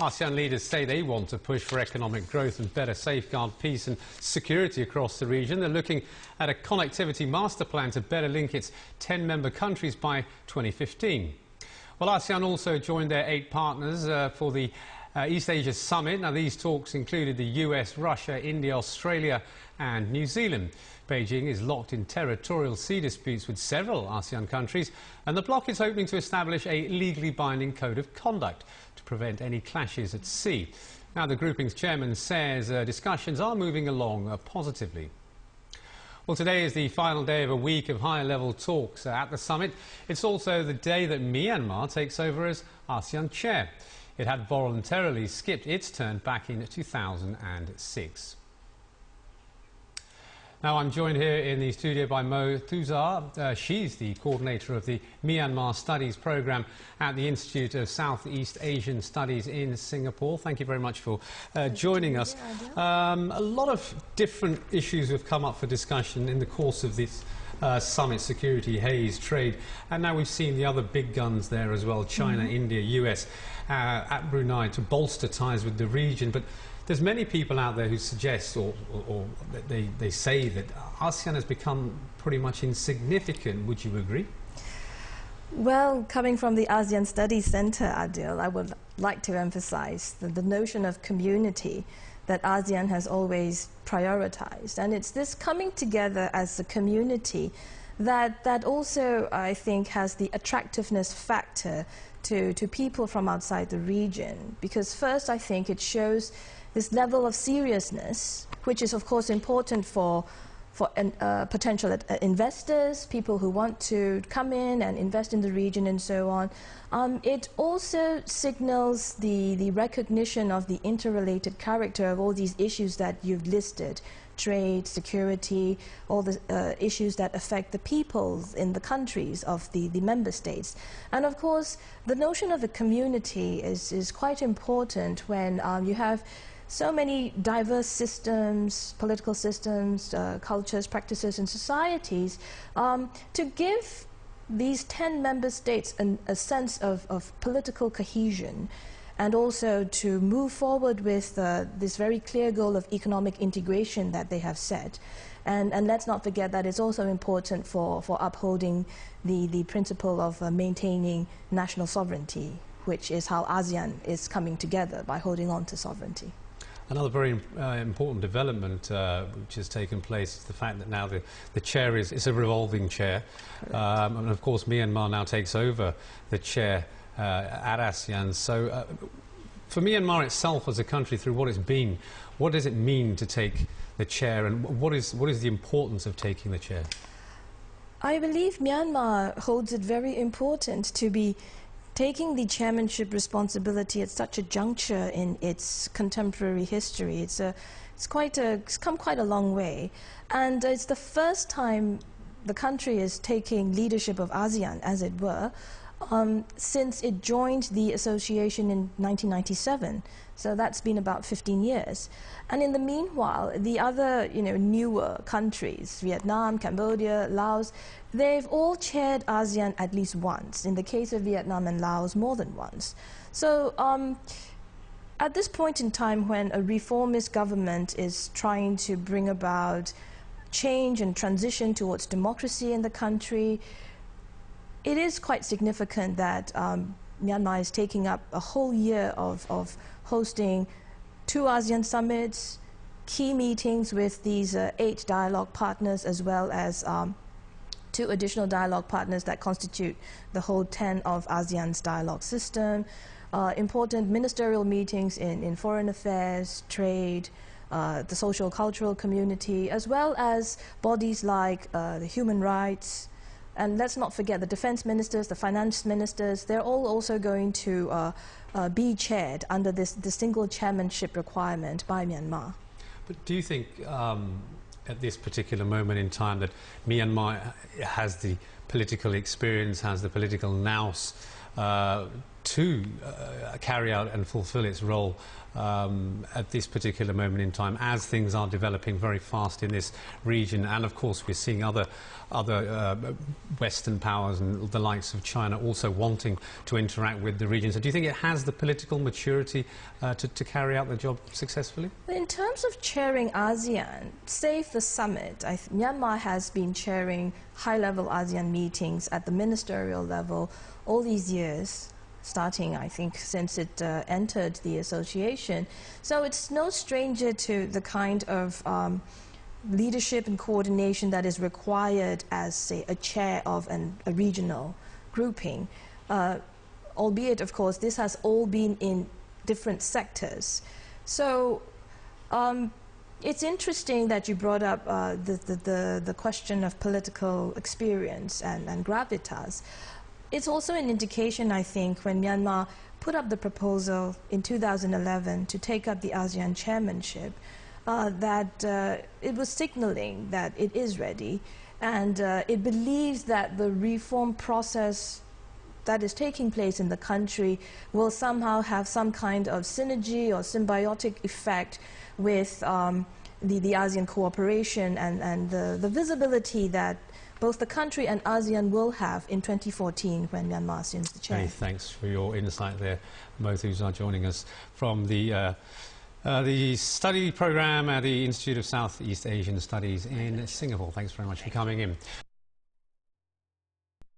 ASEAN leaders say they want to push for economic growth and better safeguard peace and security across the region. They're looking at a connectivity master plan to better link its 10 member countries by 2015. Well, ASEAN also joined their 8 partners for the East Asia Summit. Now, these talks included the US, Russia, India, Australia and New Zealand. Beijing is locked in territorial sea disputes with several ASEAN countries, and the bloc is hoping to establish a legally binding code of conduct to prevent any clashes at sea. Now, the grouping's chairman says discussions are moving along positively. Well, today is the final day of a week of high-level talks at the summit. It's also the day that Myanmar takes over as ASEAN chair. It had voluntarily skipped its turn back in 2006. Now, I'm joined here in the studio by Mo Thuzar. She's the coordinator of the Myanmar Studies Programme at the Institute of Southeast Asian Studies in Singapore. Thank you very much for joining us. A lot of different issues have come up for discussion in the course of this summit: security, haze, trade, and now we've seen the other big guns there as well: China, India, US, at Brunei, to bolster ties with the region. But there's many people out there who suggest, or they say, that ASEAN has become pretty much insignificant. Would you agree? Well, coming from the ASEAN Studies Centre, Adil, I would like to emphasize the notion of community that ASEAN has always prioritized. And it's this coming together as a community that also, I think, has the attractiveness factor to people from outside the region. Because first, I think it shows this level of seriousness, which is of course important for potential investors, people who want to come in and invest in the region and so on. It also signals the recognition of the interrelated character of all these issues that you've listed: trade, security, all the issues that affect the peoples in the countries of the member states. And of course, the notion of a community is quite important when you have so many diverse systems, political systems, cultures, practices and societies, to give these 10 member states a sense of political cohesion, and also to move forward with this very clear goal of economic integration that they have set. And let's not forget that it's also important for upholding the principle of maintaining national sovereignty, which is how ASEAN is coming together, by holding on to sovereignty. Another very important development which has taken place is the fact that now the chair is a revolving chair. And of course Myanmar now takes over the chair at ASEAN. So for Myanmar itself as a country, through what it's been, what does it mean to take the chair, and what is the importance of taking the chair? I believe Myanmar holds it very important to be taking the chairmanship responsibility at such a juncture in its contemporary history. It's come quite a long way, and it's the first time the country is taking leadership of ASEAN, as it were, since it joined the association in 1997. So that's been about 15 years. And in the meanwhile, the other newer countries, Vietnam, Cambodia, Laos, they've all chaired ASEAN at least once. In the case of Vietnam and Laos, more than once. So at this point in time, when a reformist government is trying to bring about change and transition towards democracy in the country, it is quite significant that Myanmar is taking up a whole year of hosting 2 ASEAN summits, key meetings with these 8 dialogue partners, as well as 2 additional dialogue partners that constitute the whole 10 of ASEAN's dialogue system, important ministerial meetings in foreign affairs, trade, the social cultural community, as well as bodies like the human rights. And let's not forget the defense ministers, the finance ministers. They're all also going to be chaired under the single chairmanship requirement by Myanmar. But do you think at this particular moment in time that Myanmar has the political experience, has the political nous to carry out and fulfill its role at this particular moment in time, as things are developing very fast in this region. And of course we're seeing other Western powers and the likes of China also wanting to interact with the region. So do you think it has the political maturity to carry out the job successfully? In terms of chairing ASEAN, save the summit, Myanmar has been chairing high-level ASEAN meetings at the ministerial level all these years, starting, I think, since it entered the association. So it's no stranger to the kind of leadership and coordination that is required as, say, a chair of a regional grouping. Albeit, of course, this has all been in different sectors. So it's interesting that you brought up the question of political experience and gravitas. It's also an indication, I think, when Myanmar put up the proposal in 2011 to take up the ASEAN chairmanship, that it was signaling that it is ready, and it believes that the reform process that is taking place in the country will somehow have some kind of synergy or symbiotic effect with the ASEAN cooperation and the visibility that both the country and ASEAN will have in 2014 when Myanmar assumes the chair. Many thanks for your insight there, both who are joining us from the study program at the Institute of Southeast Asian Studies in Singapore. Thanks very much for coming in.